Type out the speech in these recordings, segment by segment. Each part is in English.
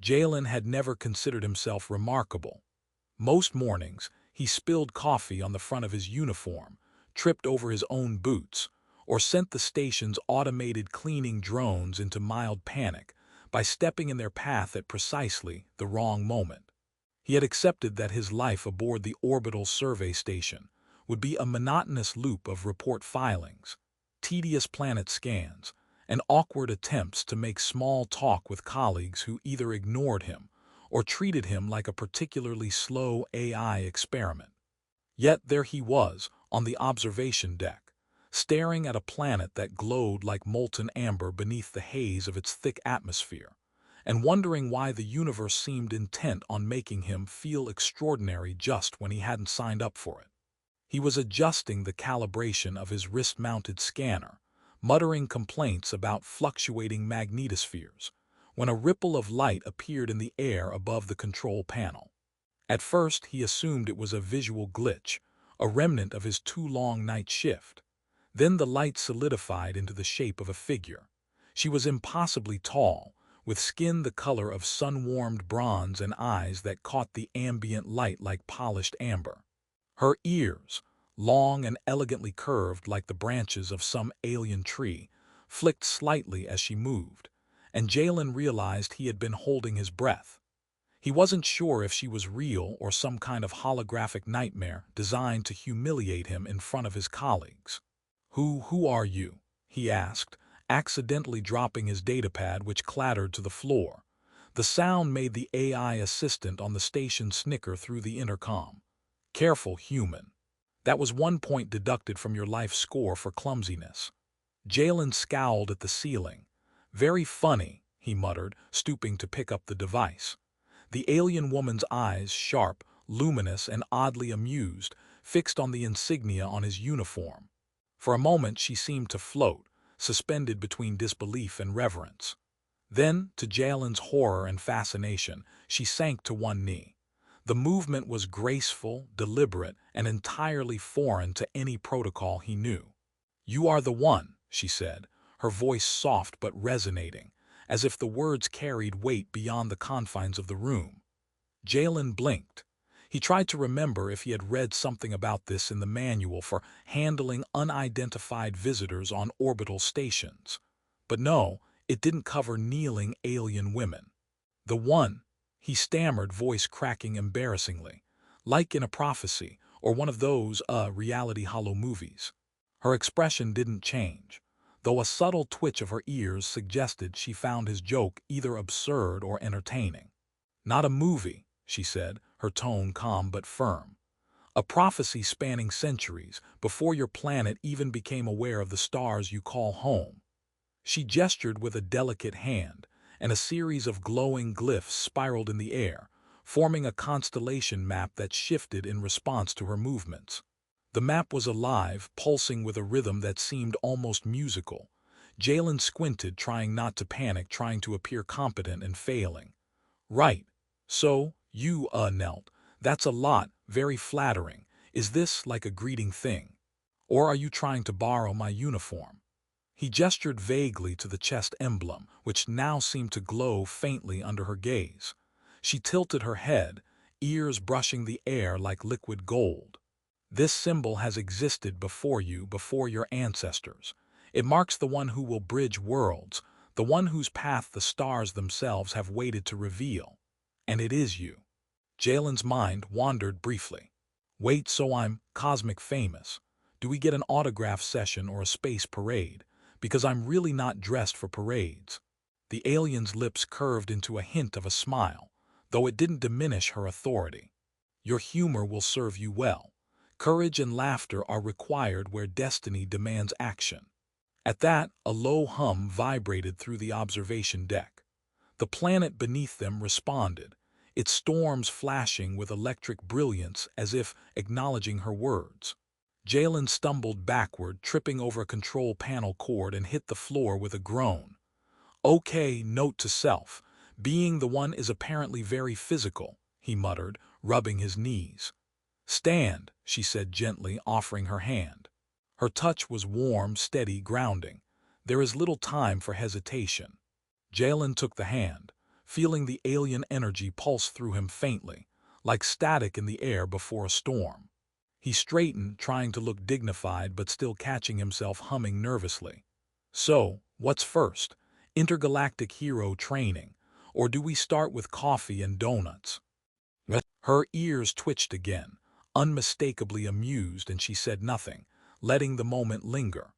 Jalen had never considered himself remarkable. Most mornings, he spilled coffee on the front of his uniform, tripped over his own boots, or sent the station's automated cleaning drones into mild panic by stepping in their path at precisely the wrong moment. He had accepted that his life aboard the orbital survey station would be a monotonous loop of report filings, tedious planet scans, and awkward attempts to make small talk with colleagues who either ignored him or treated him like a particularly slow AI experiment. Yet there he was, on the observation deck, staring at a planet that glowed like molten amber beneath the haze of its thick atmosphere, and wondering why the universe seemed intent on making him feel extraordinary just when he hadn't signed up for it. He was adjusting the calibration of his wrist-mounted scanner, muttering complaints about fluctuating magnetospheres, when a ripple of light appeared in the air above the control panel. At first, he assumed it was a visual glitch, a remnant of his too-long night shift. Then the light solidified into the shape of a figure. She was impossibly tall, with skin the color of sun-warmed bronze and eyes that caught the ambient light like polished amber. Her ears, long and elegantly curved like the branches of some alien tree, flicked slightly as she moved, and Jalen realized he had been holding his breath. He wasn't sure if she was real or some kind of holographic nightmare designed to humiliate him in front of his colleagues. Who are you?" he asked, accidentally dropping his datapad, which clattered to the floor. The sound made the AI assistant on the station snicker through the intercom. "Careful, human. That was 1 point deducted from your life score for clumsiness." Jalen scowled at the ceiling. "Very funny," he muttered, stooping to pick up the device. The alien woman's eyes, sharp, luminous, and oddly amused, fixed on the insignia on his uniform. For a moment she seemed to float, suspended between disbelief and reverence. Then, to Jalen's horror and fascination, she sank to one knee. The movement was graceful, deliberate, and entirely foreign to any protocol he knew. "You are the one," she said, her voice soft but resonating, as if the words carried weight beyond the confines of the room. Jalen blinked. He tried to remember if he had read something about this in the manual for handling unidentified visitors on orbital stations. But no, it didn't cover kneeling alien women. "The one," he stammered, voice cracking embarrassingly, like in a prophecy or one of those reality hollow movies. Her expression didn't change, though a subtle twitch of her ears suggested she found his joke either absurd or entertaining. "Not a movie," she said, her tone calm but firm. "A prophecy spanning centuries, before your planet even became aware of the stars you call home." She gestured with a delicate hand, and a series of glowing glyphs spiraled in the air, forming a constellation map that shifted in response to her movements. The map was alive, pulsing with a rhythm that seemed almost musical. Jalen squinted, trying not to panic, trying to appear competent and failing. "Right. So, you, Knelt. That's a lot, very flattering. Is this like a greeting thing? Or are you trying to borrow my uniform?" He gestured vaguely to the chest emblem, which now seemed to glow faintly under her gaze. She tilted her head, ears brushing the air like liquid gold. "This symbol has existed before you, before your ancestors. It marks the one who will bridge worlds, the one whose path the stars themselves have waited to reveal. And it is you." Jalen's mind wandered briefly. "Wait, so I'm cosmic famous. Do we get an autograph session or a space parade? Because I'm really not dressed for parades." The alien's lips curved into a hint of a smile, though it didn't diminish her authority. "Your humor will serve you well. Courage and laughter are required where destiny demands action." At that, a low hum vibrated through the observation deck. The planet beneath them responded, its storms flashing with electric brilliance as if acknowledging her words. Jalen stumbled backward, tripping over a control panel cord, and hit the floor with a groan. "Okay, note to self. Being the one is apparently very physical," he muttered, rubbing his knees. "Stand," she said gently, offering her hand. Her touch was warm, steady, grounding. "There is little time for hesitation." Jalen took the hand, feeling the alien energy pulse through him faintly, like static in the air before a storm. He straightened, trying to look dignified but still catching himself humming nervously. So, what's first? Intergalactic hero training, or do we start with coffee and donuts? Her ears twitched again, unmistakably amused, and she said nothing, letting the moment linger.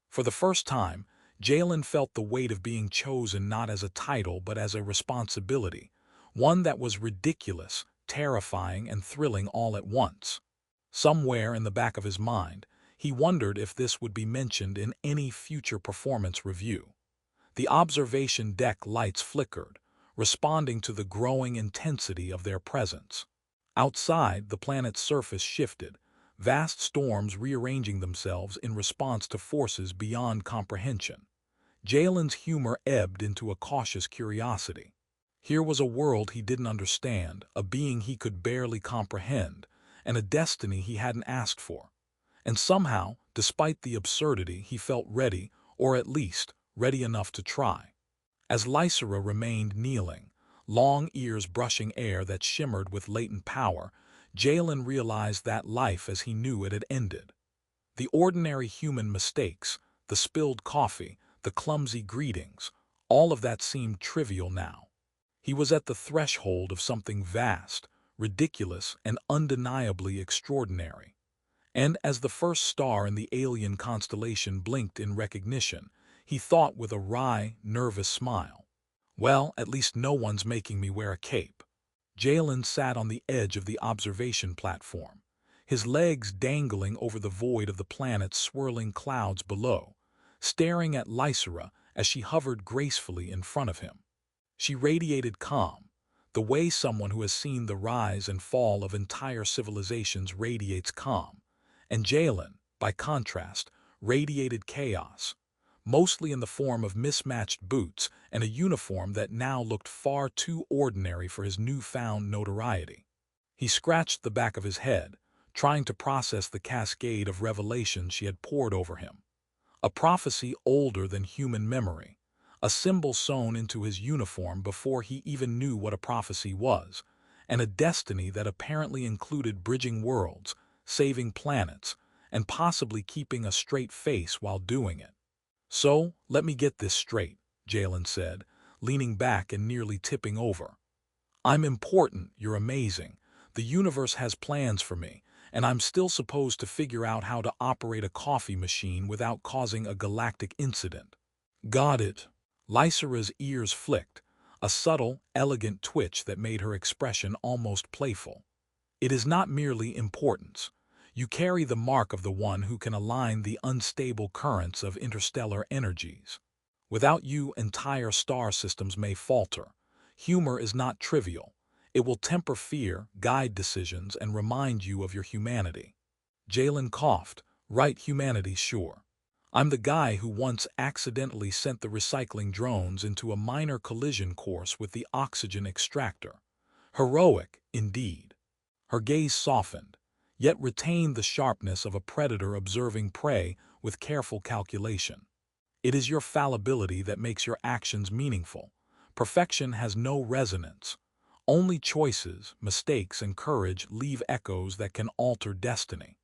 For the first time, Jalen felt the weight of being chosen not as a title but as a responsibility, one that was ridiculous, terrifying, and thrilling all at once. Somewhere in the back of his mind, he wondered if this would be mentioned in any future performance review. The observation deck lights flickered, responding to the growing intensity of their presence. Outside, the planet's surface shifted, vast storms rearranging themselves in response to forces beyond comprehension. Jalen's humor ebbed into a cautious curiosity. Here was a world he didn't understand, a being he could barely comprehend, and a destiny he hadn't asked for. And somehow, despite the absurdity, he felt ready, or at least, ready enough to try. As Lysera remained kneeling, long ears brushing air that shimmered with latent power, Jalen realized that life as he knew it had ended. The ordinary human mistakes, the spilled coffee, the clumsy greetings, all of that seemed trivial now. He was at the threshold of something vast, ridiculous, and undeniably extraordinary. And as the first star in the alien constellation blinked in recognition, he thought with a wry, nervous smile, "Well, at least no one's making me wear a cape." Jalen sat on the edge of the observation platform, his legs dangling over the void of the planet's swirling clouds below, staring at Lysera as she hovered gracefully in front of him. She radiated calm, the way someone who has seen the rise and fall of entire civilizations radiates calm, and Jalen, by contrast, radiated chaos, mostly in the form of mismatched boots and a uniform that now looked far too ordinary for his newfound notoriety. He scratched the back of his head, trying to process the cascade of revelations she had poured over him. A prophecy older than human memory, a symbol sewn into his uniform before he even knew what a prophecy was, and a destiny that apparently included bridging worlds, saving planets, and possibly keeping a straight face while doing it. "So, let me get this straight," Jalen said, leaning back and nearly tipping over. "I'm important, you're amazing, the universe has plans for me, and I'm still supposed to figure out how to operate a coffee machine without causing a galactic incident." "Got it." Lysera's ears flicked, a subtle, elegant twitch that made her expression almost playful. "It is not merely importance. You carry the mark of the one who can align the unstable currents of interstellar energies. Without you, entire star systems may falter. Humor is not trivial. It will temper fear, guide decisions, and remind you of your humanity." Jalen coughed. "Right, humanity, sure. I'm the guy who once accidentally sent the recycling drones into a minor collision course with the oxygen extractor. Heroic, indeed." Her gaze softened, yet retained the sharpness of a predator observing prey with careful calculation. "It is your fallibility that makes your actions meaningful. Perfection has no resonance. Only choices, mistakes, and courage leave echoes that can alter destiny."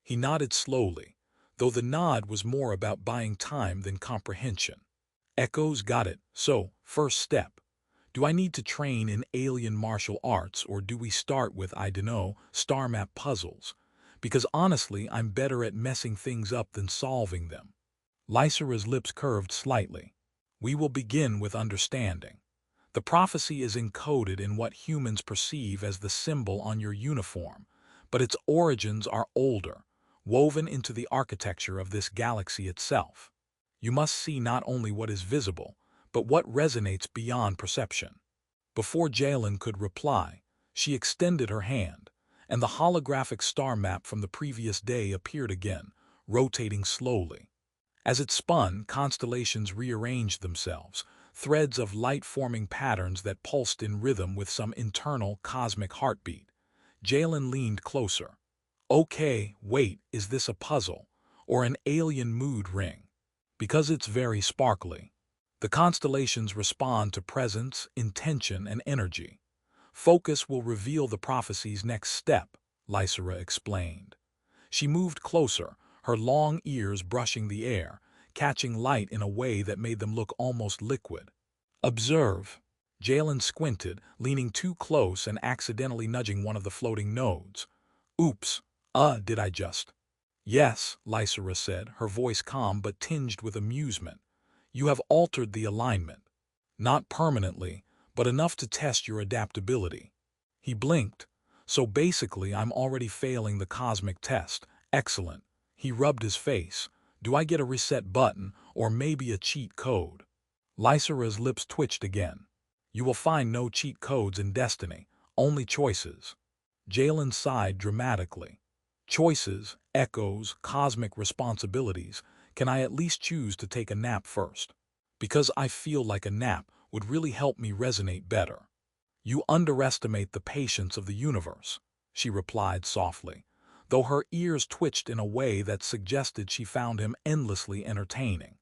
He nodded slowly, though the nod was more about buying time than comprehension. "Echoes, got it. So, first step. Do I need to train in alien martial arts, or do we start with, I dunno, star map puzzles? Because honestly, I'm better at messing things up than solving them." Lysera's lips curved slightly. "We will begin with understanding. The prophecy is encoded in what humans perceive as the symbol on your uniform, but its origins are older, woven into the architecture of this galaxy itself. You must see not only what is visible, but what resonates beyond perception." Before Jalen could reply, she extended her hand, and the holographic star map from the previous day appeared again, rotating slowly. As it spun, constellations rearranged themselves, threads of light forming patterns that pulsed in rhythm with some internal cosmic heartbeat. Jalen leaned closer. "Okay, wait, is this a puzzle, or an alien mood ring? Because it's very sparkly." The constellations respond to presence, intention, and energy. Focus will reveal the prophecy's next step, Lysera explained. She moved closer, her long ears brushing the air, catching light in a way that made them look almost liquid. Observe. Jalen squinted, leaning too close and accidentally nudging one of the floating nodes. Oops, did I just? Yes, Lysera said, her voice calm but tinged with amusement. You have altered the alignment. Not permanently, but enough to test your adaptability. He blinked. So basically I'm already failing the cosmic test. Excellent. He rubbed his face. Do I get a reset button or maybe a cheat code? Lysera's lips twitched again. You will find no cheat codes in Destiny, only choices. Jalen sighed dramatically. Choices, echoes, cosmic responsibilities. Can I at least choose to take a nap first? Because I feel like a nap would really help me resonate better. You underestimate the patience of the universe, she replied softly, though her ears twitched in a way that suggested she found him endlessly entertaining.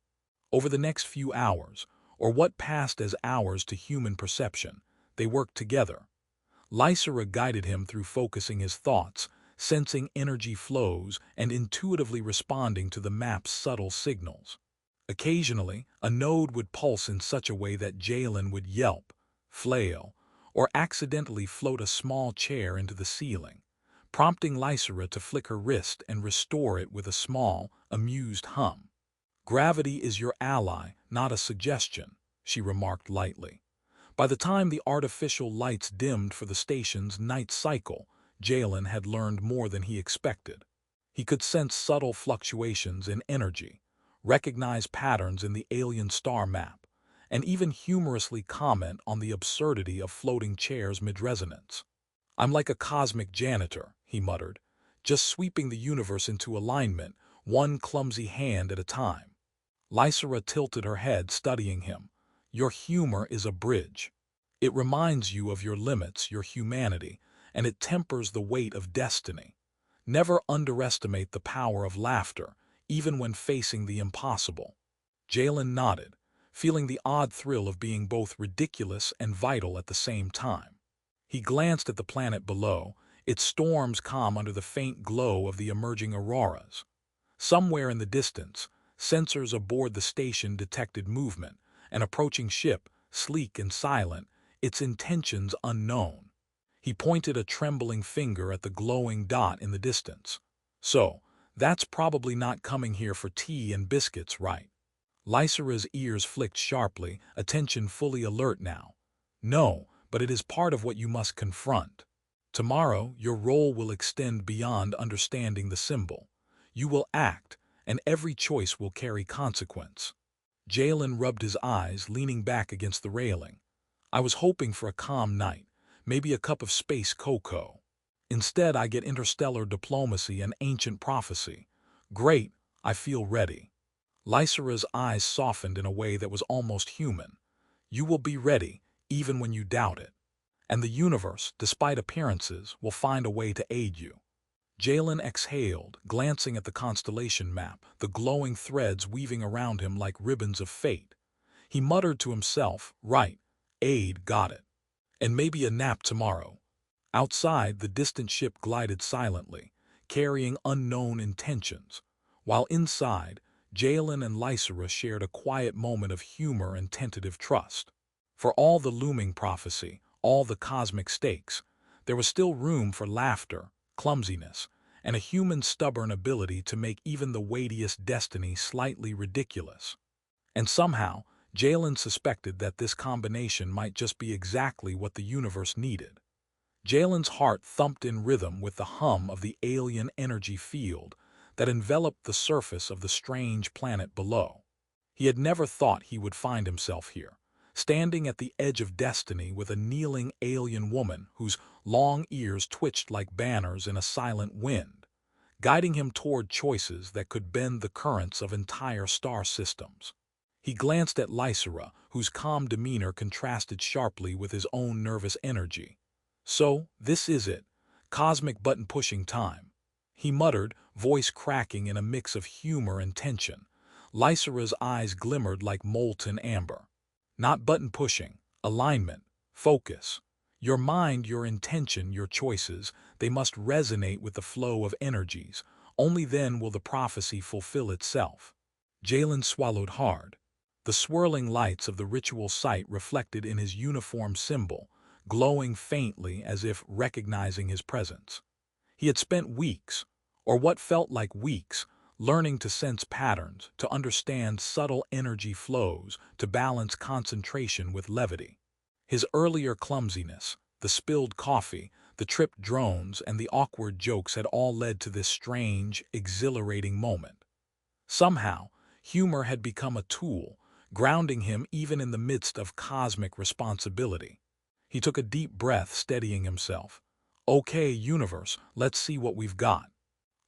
Over the next few hours, or what passed as hours to human perception, they worked together. Lysera guided him through focusing his thoughts, sensing energy flows and intuitively responding to the map's subtle signals. Occasionally, a node would pulse in such a way that Jalen would yelp, flail, or accidentally float a small chair into the ceiling, prompting Lysera to flick her wrist and restore it with a small, amused hum. Gravity is your ally, not a suggestion, she remarked lightly. By the time the artificial lights dimmed for the station's night cycle, Jalen had learned more than he expected. He could sense subtle fluctuations in energy, recognize patterns in the alien star map, and even humorously comment on the absurdity of floating chairs mid-resonance. I'm like a cosmic janitor, he muttered, just sweeping the universe into alignment, one clumsy hand at a time. Lysera tilted her head, studying him. Your humor is a bridge. It reminds you of your limits, your humanity, and it tempers the weight of destiny. Never underestimate the power of laughter, even when facing the impossible. Jalen nodded, feeling the odd thrill of being both ridiculous and vital at the same time. He glanced at the planet below, its storms calm under the faint glow of the emerging auroras. Somewhere in the distance, sensors aboard the station detected movement, an approaching ship, sleek and silent, its intentions unknown. He pointed a trembling finger at the glowing dot in the distance. So, that's probably not coming here for tea and biscuits, right? Lysera's ears flicked sharply, attention fully alert now. No, but it is part of what you must confront. Tomorrow, your role will extend beyond understanding the symbol. You will act, and every choice will carry consequence. Jalen rubbed his eyes, leaning back against the railing. I was hoping for a calm night, maybe a cup of space cocoa. Instead, I get interstellar diplomacy and ancient prophecy. Great, I feel ready. Lysera's eyes softened in a way that was almost human. You will be ready, even when you doubt it. And the universe, despite appearances, will find a way to aid you. Jalen exhaled, glancing at the constellation map, the glowing threads weaving around him like ribbons of fate. He muttered to himself, right, aid, got it. And maybe a nap tomorrow. Outside, the distant ship glided silently, carrying unknown intentions, while inside, Jalen and Lysera shared a quiet moment of humor and tentative trust. For all the looming prophecy, all the cosmic stakes, there was still room for laughter, clumsiness, and a human's stubborn ability to make even the weightiest destiny slightly ridiculous. And somehow, Jalen suspected that this combination might just be exactly what the universe needed. Jalen's heart thumped in rhythm with the hum of the alien energy field that enveloped the surface of the strange planet below. He had never thought he would find himself here, standing at the edge of destiny with a kneeling alien woman whose long ears twitched like banners in a silent wind, guiding him toward choices that could bend the currents of entire star systems. He glanced at Lysera, whose calm demeanor contrasted sharply with his own nervous energy. So, this is it, cosmic button-pushing time. He muttered, voice cracking in a mix of humor and tension. Lysera's eyes glimmered like molten amber. Not button pushing, alignment, focus. Your mind, your intention, your choices, they must resonate with the flow of energies. Only then will the prophecy fulfill itself. Jalen swallowed hard. The swirling lights of the ritual site reflected in his uniform symbol, glowing faintly as if recognizing his presence. He had spent weeks, or what felt like weeks, learning to sense patterns, to understand subtle energy flows, to balance concentration with levity. His earlier clumsiness, the spilled coffee, the tripped drones, and the awkward jokes had all led to this strange, exhilarating moment. Somehow, humor had become a tool, grounding him even in the midst of cosmic responsibility. He took a deep breath, steadying himself. Okay, universe, let's see what we've got.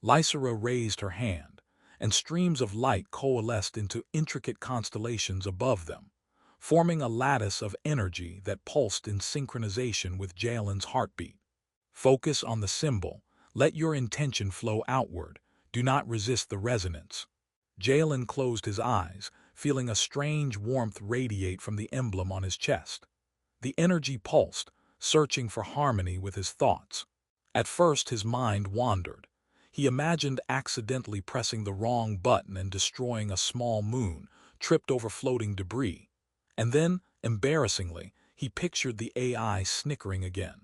Lysera raised her hand, and streams of light coalesced into intricate constellations above them, forming a lattice of energy that pulsed in synchronization with Jalen's heartbeat. Focus on the symbol, let your intention flow outward, do not resist the resonance. Jalen closed his eyes, feeling a strange warmth radiate from the emblem on his chest. The energy pulsed, searching for harmony with his thoughts. At first his mind wandered. He imagined accidentally pressing the wrong button and destroying a small moon, tripped over floating debris. And then, embarrassingly, he pictured the AI snickering again.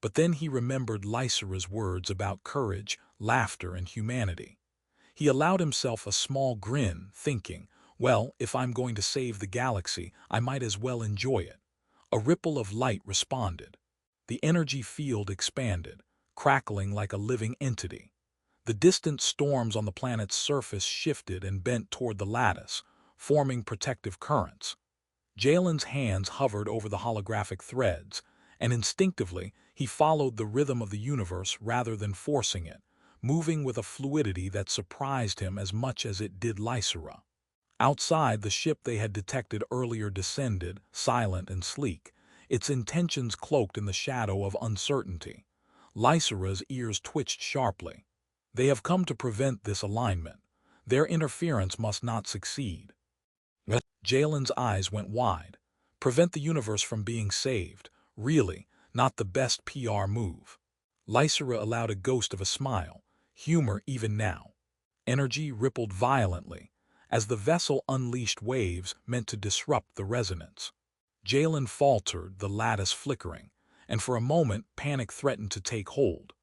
But then he remembered Lysera's words about courage, laughter, and humanity. He allowed himself a small grin, thinking, well, if I'm going to save the galaxy, I might as well enjoy it. A ripple of light responded. The energy field expanded, crackling like a living entity. The distant storms on the planet's surface shifted and bent toward the lattice, forming protective currents. Jalen's hands hovered over the holographic threads, and instinctively he followed the rhythm of the universe rather than forcing it, moving with a fluidity that surprised him as much as it did Lysera. Outside, the ship they had detected earlier descended, silent and sleek, its intentions cloaked in the shadow of uncertainty. Lysera's ears twitched sharply. They have come to prevent this alignment. Their interference must not succeed. Jalen's eyes went wide. Prevent the universe from being saved. Really, not the best PR move. Lysera allowed a ghost of a smile. Humor even now. Energy rippled violently, as the vessel unleashed waves meant to disrupt the resonance. Jalen faltered, the lattice flickering, and for a moment panic threatened to take hold.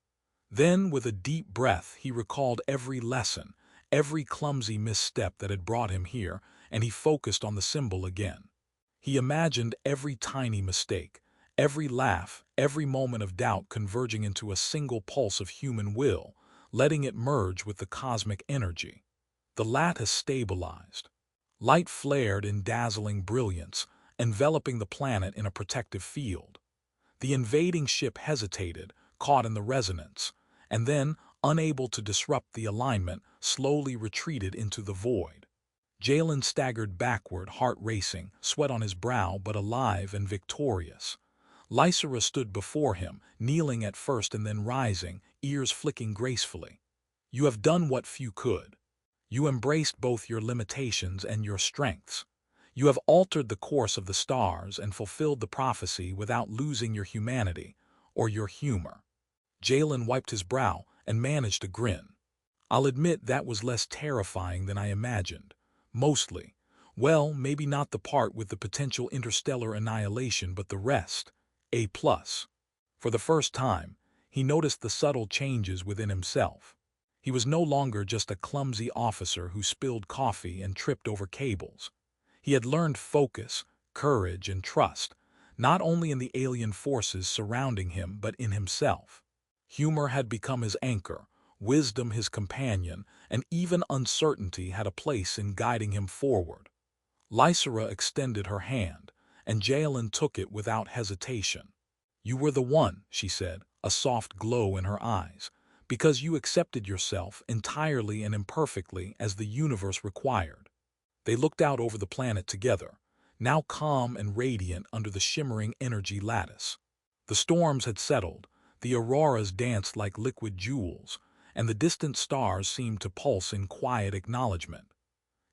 Then, with a deep breath, he recalled every lesson, every clumsy misstep that had brought him here, and he focused on the symbol again. He imagined every tiny mistake, every laugh, every moment of doubt converging into a single pulse of human will, letting it merge with the cosmic energy. The lattice stabilized. Light flared in dazzling brilliance, enveloping the planet in a protective field. The invading ship hesitated, caught in the resonance, and then, unable to disrupt the alignment, slowly retreated into the void. Jalen staggered backward, heart racing, sweat on his brow, but alive and victorious. Lysera stood before him, kneeling at first and then rising, ears flicking gracefully. You have done what few could. You embraced both your limitations and your strengths. You have altered the course of the stars and fulfilled the prophecy without losing your humanity or your humor. Jalen wiped his brow and managed a grin. I'll admit that was less terrifying than I imagined. Mostly. Well, maybe not the part with the potential interstellar annihilation, but the rest. A+. For the first time, he noticed the subtle changes within himself. He was no longer just a clumsy officer who spilled coffee and tripped over cables. He had learned focus, courage, and trust, not only in the alien forces surrounding him but in himself. Humor had become his anchor, wisdom his companion, and even uncertainty had a place in guiding him forward. Lysera extended her hand, and Jalen took it without hesitation. You were the one, she said, a soft glow in her eyes, because you accepted yourself entirely and imperfectly as the universe required. They looked out over the planet together, now calm and radiant under the shimmering energy lattice. The storms had settled, the auroras danced like liquid jewels, and the distant stars seemed to pulse in quiet acknowledgement.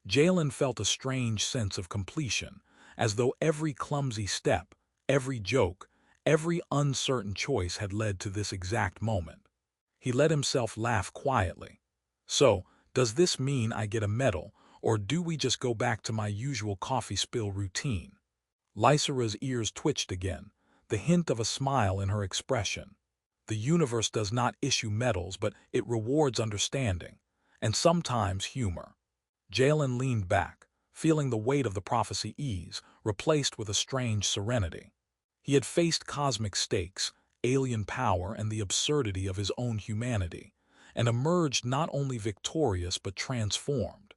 Jalen felt a strange sense of completion, as though every clumsy step, every joke, every uncertain choice had led to this exact moment. He let himself laugh quietly. So, does this mean I get a medal, or do we just go back to my usual coffee spill routine? Lysera's ears twitched again, the hint of a smile in her expression. The universe does not issue medals, but it rewards understanding, and sometimes humor. Jalen leaned back, feeling the weight of the prophecy ease, replaced with a strange serenity. He had faced cosmic stakes, alien power, and the absurdity of his own humanity, and emerged not only victorious but transformed.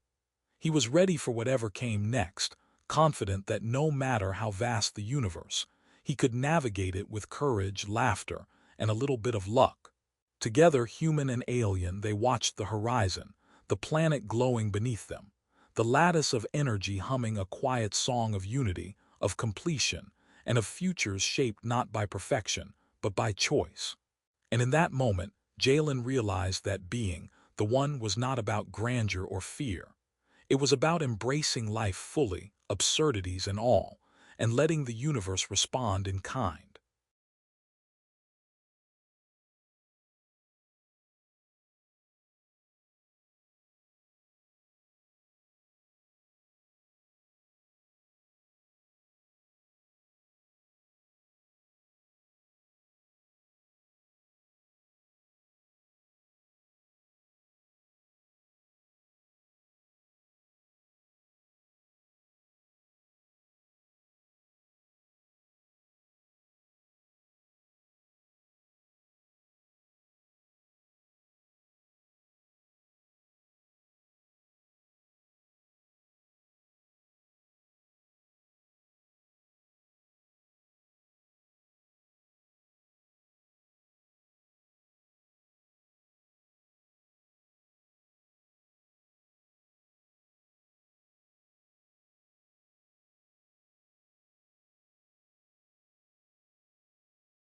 He was ready for whatever came next, confident that no matter how vast the universe, he could navigate it with courage, laughter, and a little bit of luck. Together, human and alien, they watched the horizon, the planet glowing beneath them, the lattice of energy humming a quiet song of unity, of completion, and of futures shaped not by perfection, but by choice. And in that moment, Jalen realized that being, the one, was not about grandeur or fear. It was about embracing life fully, absurdities and all, and letting the universe respond in kind.